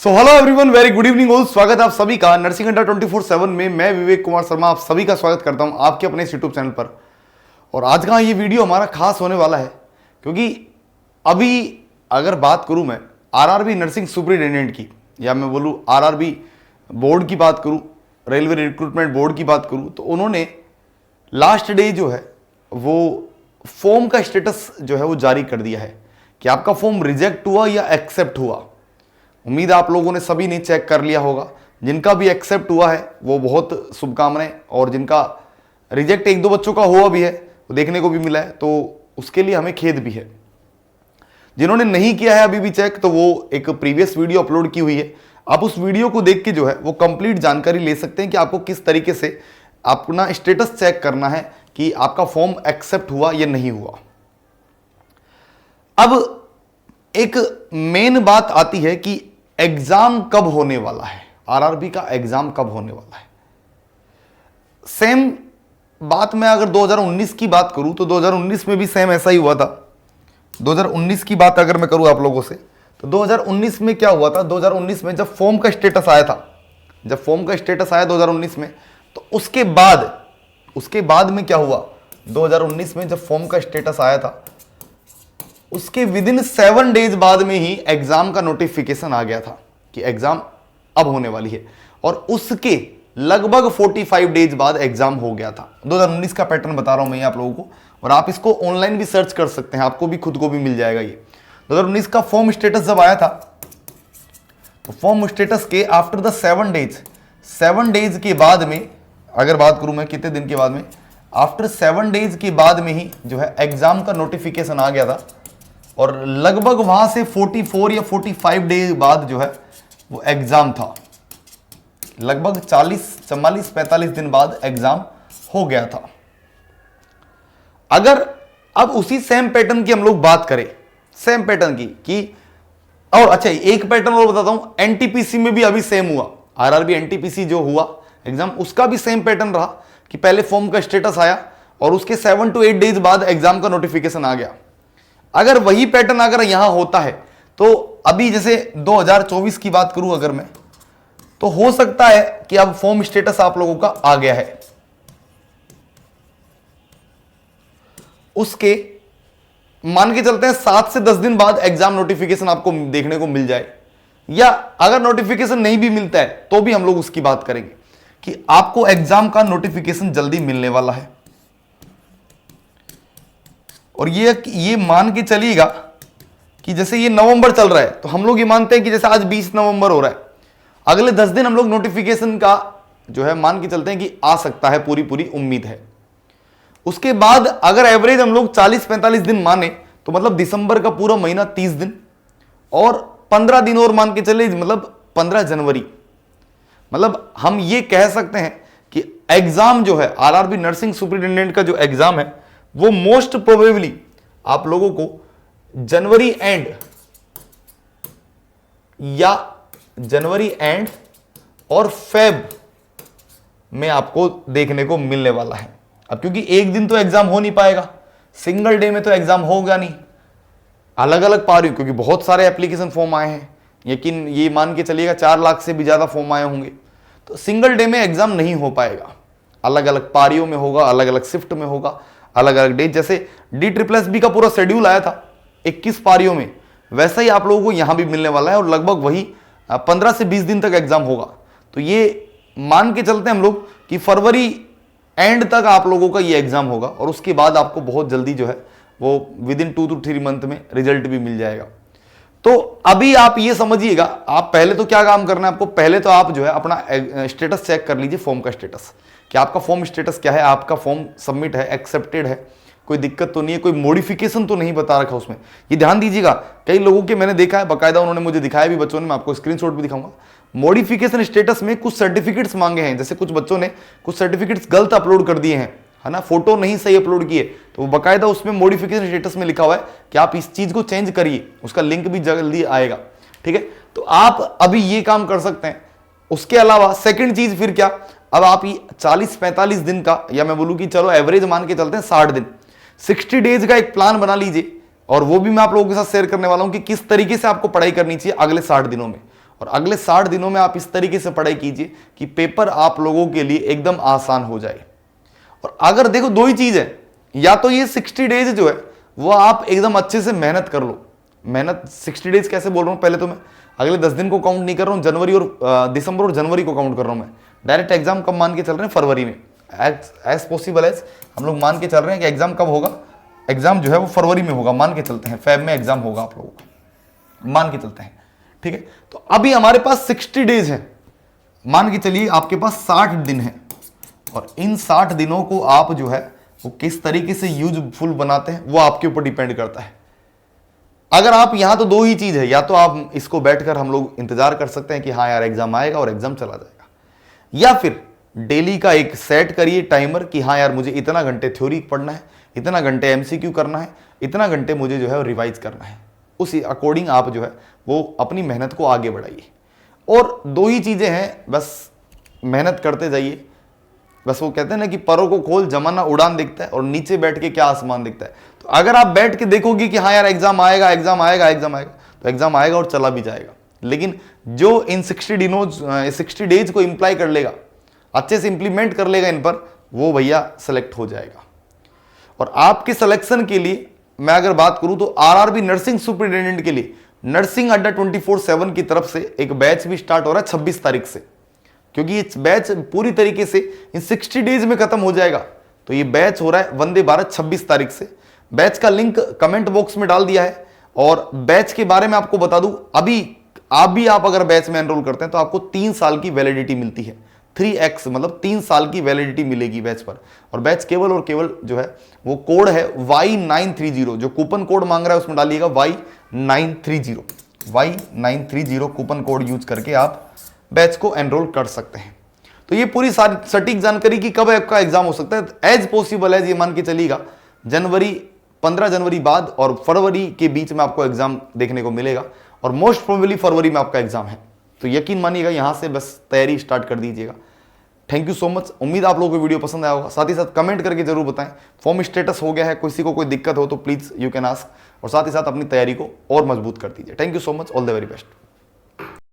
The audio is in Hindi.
So hello everyone, very good evening all. स्वागत है आप सभी का नर्सिंग अड्डा 24/7 में। मैं विवेक कुमार शर्मा आप सभी का स्वागत करता हूं आपके अपने इस यूट्यूब चैनल पर। और आज का ये वीडियो हमारा खास होने वाला है क्योंकि अभी अगर बात करूं मैं आरआरबी नर्सिंग सुपरिटेंडेंट की, या मैं बोलूं आरआरबी बोर्ड की बात करूं, रेलवे रिक्रूटमेंट बोर्ड की बात करूं, तो उन्होंने लास्ट डे जो है वो फॉर्म का स्टेटस जो है वो जारी कर दिया है कि आपका फॉर्म रिजेक्ट हुआ या एक्सेप्ट हुआ। उम्मीद है आप लोगों ने सभी ने चेक कर लिया होगा। जिनका भी एक्सेप्ट हुआ है वो बहुत शुभकामनाएं, और जिनका रिजेक्ट एक दो बच्चों का हुआ भी है वो देखने को भी मिला है, तो उसके लिए हमें खेद भी है। जिन्होंने नहीं किया है अभी भी चेक, तो वो एक प्रीवियस वीडियो अपलोड की हुई है, आप उस वीडियो को देख के जो है वो कंप्लीट जानकारी ले सकते हैं कि आपको किस तरीके से अपना स्टेटस चेक करना है कि आपका फॉर्म एक्सेप्ट हुआ या नहीं हुआ। अब एक मेन बात आती है कि एग्जाम कब होने वाला है, आरआरबी का एग्जाम कब होने वाला है। सेम बात मैं अगर 2019 की बात करूं तो 2019 में भी सेम ऐसा ही हुआ था। 2019 की बात अगर मैं करूं आप लोगों से, तो 2019 में क्या हुआ था, 2019 में जब फॉर्म का स्टेटस आया था, जब फॉर्म का स्टेटस आया 2019 में, तो उसके बाद में क्या हुआ, 2019 में जब फॉर्म का स्टेटस आया था उसके विदिन 7 डेज बाद में ही एग्जाम का नोटिफिकेशन आ गया था कि एग्जाम अब होने वाली है, और उसके लगभग 45 डेज बाद एग्जाम हो गया था। 2019 का पैटर्न बता रहा हूं मैं आप लोगों को, और आप इसको ऑनलाइन भी सर्च कर सकते हैं, आपको भी खुद को भी मिल जाएगा ये। 2019 का फॉर्म स्टेटस जब आया था, तो फॉर्म स्टेटस के आफ्टर द 7 डेज के बाद में, अगर बात करूं मैं कितने दिन के बाद में, आफ्टर 7 डेज के बाद में ही जो है एग्जाम का नोटिफिकेशन आ गया था, और लगभग वहां से 44 या 45 डेज बाद जो है वो एग्जाम था। लगभग 44-45 दिन बाद एग्जाम हो गया था। अगर अब उसी सेम पैटर्न की हम लोग बात करें, सेम पैटर्न की कि, और अच्छा एक पैटर्न और बताता हूं, एनटीपीसी में भी अभी सेम हुआ। आरआरबी एनटीपीसी जो हुआ एग्जाम, उसका भी सेम पैटर्न रहा कि पहले फॉर्म का स्टेटस आया और उसके 7 to 8 डेज बाद एग्जाम का नोटिफिकेशन आ गया। अगर वही पैटर्न अगर यहां होता है, तो अभी जैसे 2024 की बात करूं अगर मैं, तो हो सकता है कि अब फॉर्म स्टेटस आप लोगों का आ गया है, उसके मान के चलते हैं 7 से 10 दिन बाद एग्जाम नोटिफिकेशन आपको देखने को मिल जाए, या अगर नोटिफिकेशन नहीं भी मिलता है तो भी हम लोग उसकी बात करेंगे कि आपको एग्जाम का नोटिफिकेशन जल्दी मिलने वाला है। और ये मान के चलिएगा कि जैसे ये नवंबर चल रहा है, तो हम लोग ये मानते हैं कि जैसे आज 20 नवंबर हो रहा है, अगले 10 दिन हम लोग नोटिफिकेशन का जो है मान के चलते हैं कि आ सकता है, पूरी उम्मीद है। उसके बाद अगर एवरेज हम लोग 40-45 दिन माने, तो मतलब दिसंबर का पूरा महीना 30 दिन, और 15 दिन और मान के चले, मतलब 15 जनवरी। मतलब हम ये कह सकते हैं कि एग्जाम जो है आरआरबी नर्सिंग सुपरिटेंडेंट का जो एग्जाम है वो मोस्ट प्रोबेबली आप लोगों को जनवरी एंड और फेब में आपको देखने को मिलने वाला है। अब क्योंकि एक दिन तो एग्जाम हो नहीं पाएगा, सिंगल डे में तो एग्जाम होगा नहीं, अलग अलग पा रही हूं, क्योंकि बहुत सारे एप्लीकेशन फॉर्म आए हैं, लेकिन ये मान के चलिएगा 4 लाख से भी ज्यादा फॉर्म आए होंगे, तो सिंगल डे में एग्जाम नहीं हो पाएगा, अलग अलग पारियों में होगा, अलग अलग शिफ्ट में होगा, अलग अलग डेट। जैसे DSSB का पूरा शेड्यूल आया था 21 पारियों में, वैसा ही आप लोगों को यहां भी मिलने वाला है, और लगभग वही 15 से 20 दिन तक एग्जाम होगा। तो ये मान के चलते हैं हम लोग कि फरवरी एंड तक आप लोगों का ये एग्जाम होगा, और उसके बाद आपको बहुत जल्दी जो है वो विदिन 2 to 3 मंथ में रिजल्ट भी मिल जाएगा। तो अभी आप ये समझिएगा, आप पहले तो क्या काम करना है आपको, पहले तो आप जो है अपना स्टेटस चेक कर लीजिए, फॉर्म का स्टेटस, कि आपका फॉर्म स्टेटस क्या है, आपका फॉर्म सबमिट है, एक्सेप्टेड है, कोई दिक्कत तो नहीं है, कोई मॉडिफिकेशन तो नहीं बता रखा उसमें। ये ध्यान दीजिएगा, कई लोगों के मैंने देखा है, बाकायदा उन्होंने मुझे दिखाया भी, बच्चों ने, मैं आपको स्क्रीनशॉट भी दिखाऊंगा, मॉडिफिकेशन स्टेटस में कुछ सर्टिफिकेट्स मांगे हैं। जैसे कुछ बच्चों ने कुछ सर्टिफिकेट्स गलत अपलोड कर दिए हैं, है ना, फोटो नहीं सही अपलोड किए, तो बाकायदा उसमें मॉडिफिकेशन स्टेटस में लिखा हुआ है कि आप इस चीज को चेंज करिए, उसका लिंक भी जल्दी आएगा। ठीक है, तो आप अभी ये काम कर सकते हैं। उसके अलावा सेकंड चीज फिर क्या, अब आप ये 40-45 दिन का, या मैं बोलूं कि चलो एवरेज मान के चलते हैं 60 दिन, 60 डेज का एक प्लान बना लीजिए, और वो भी मैं आप लोगों के साथ शेयर करने वाला हूं कि किस तरीके से आपको पढ़ाई करनी चाहिए अगले 60 दिनों में। और अगले 60 दिनों में आप इस तरीके से पढ़ाई कीजिए कि पेपर आप लोगों के लिए एकदम आसान हो जाए। और अगर देखो दो ही चीज है, या तो ये 60 डेज जो है वो आप एकदम अच्छे से मेहनत कर लो। मेहनत 60 डेज कैसे बोल रहा हूं, पहले तो मैं अगले 10 दिन को काउंट नहीं कर रहा हूं, जनवरी और दिसंबर और जनवरी को काउंट कर रहा हूं। मैं डायरेक्ट एग्जाम कब मान के चल रहे हैं, फरवरी में। एज पॉसिबल एज हम लोग मान के चल रहे हैं कि एग्जाम कब होगा, एग्जाम जो है वो फरवरी में होगा, मान के चलते हैं। फेब में एग्जाम होगा आप लोगों का, मान के चलते हैं, ठीक है। तो अभी हमारे पास 60 डेज है, मान के चलिए आपके पास 60 दिन है, और इन 60 दिनों को आप जो है वो किस तरीके से यूजफुल बनाते हैं वो आपके ऊपर डिपेंड करता है। अगर आप यहां तो दो ही चीज है, या तो आप इसको बैठकर हम लोग इंतजार कर सकते हैं कि हाँ यार एग्जाम आएगा और एग्जाम चला जाएगा, या फिर डेली का एक सेट करिए टाइमर कि हाँ यार मुझे इतना घंटे थ्योरी पढ़ना है, इतना घंटे एमसीक्यू करना है, इतना घंटे मुझे जो है रिवाइज करना है। उसी अकॉर्डिंग आप जो है वो अपनी मेहनत को आगे बढ़ाइए। और दो ही चीजें हैं, बस मेहनत करते जाइए। बस वो कहते हैं ना कि परों को खोल जमाना उड़ान दिखता है और नीचे बैठ के क्या आसमान दिखता है। तो अगर आप बैठ के देखोगे कि हाँ यार एग्जाम आएगा एग्जाम आएगा एग्जाम आएगा, तो एग्जाम आएगा और चला भी जाएगा। लेकिन जो इन 60 डेज को इंप्लाई कर लेगा, अच्छे से इंप्लीमेंट कर लेगा इन पर, वो भैया सेलेक्ट हो जाएगा। और आपके सिलेक्शन के लिए मैं अगर बात करूं तो आरआरबी नर्सिंग सुपरिटेंडेंट के लिए नर्सिंग अड्डा 24/7 की तरफ से एक बैच भी स्टार्ट हो रहा है 26 तारीख से, क्योंकि ये बैच पूरी तरीके से इन 60 डेज में खत्म हो जाएगा। तो ये बैच हो रहा है वंदे भारत 26 तारीख से। बैच का लिंक कमेंट बॉक्स में डाल दिया है। और बैच के बारे में आपको बता दूं, अभी आप अगर बैच में एनरोल करते हैं तो आपको 3 साल की वैलिडिटी मिलती है। 3x मतलब 3 साल की वैलिडिटी मिलेगी बैच पर। और बैच केवल और केवल जो है वो कोड है Y930, जो कूपन कोड मांग रहा है उसमें डालिएगा Y930 कूपन कोड यूज करके आप बैच को एनरोल कर सकते हैं। तो ये पूरी सारी सटीक जानकारी की कब आपका एग्जाम हो सकता है, एज पॉसिबल एज ये मान के चलिएगा 15 जनवरी बाद और फरवरी के बीच में आपको एग्जाम देखने को मिलेगा। और मोस्ट प्रोबेबली फरवरी में आपका एग्जाम है। तो यकीन मानिएगा, यहां से बस तैयारी स्टार्ट कर दीजिएगा। Thank you so much. उम्मीद आप लोगों को वीडियो पसंद आया होगा। साथ ही साथ कमेंट करके जरूर बताएं फॉर्म स्टेटस हो गया है, किसी को कोई दिक्कत हो तो प्लीज यू कैन आस्क। और साथ ही साथ अपनी तैयारी को और मजबूत कर दीजिए। Thank you so much, all the very best.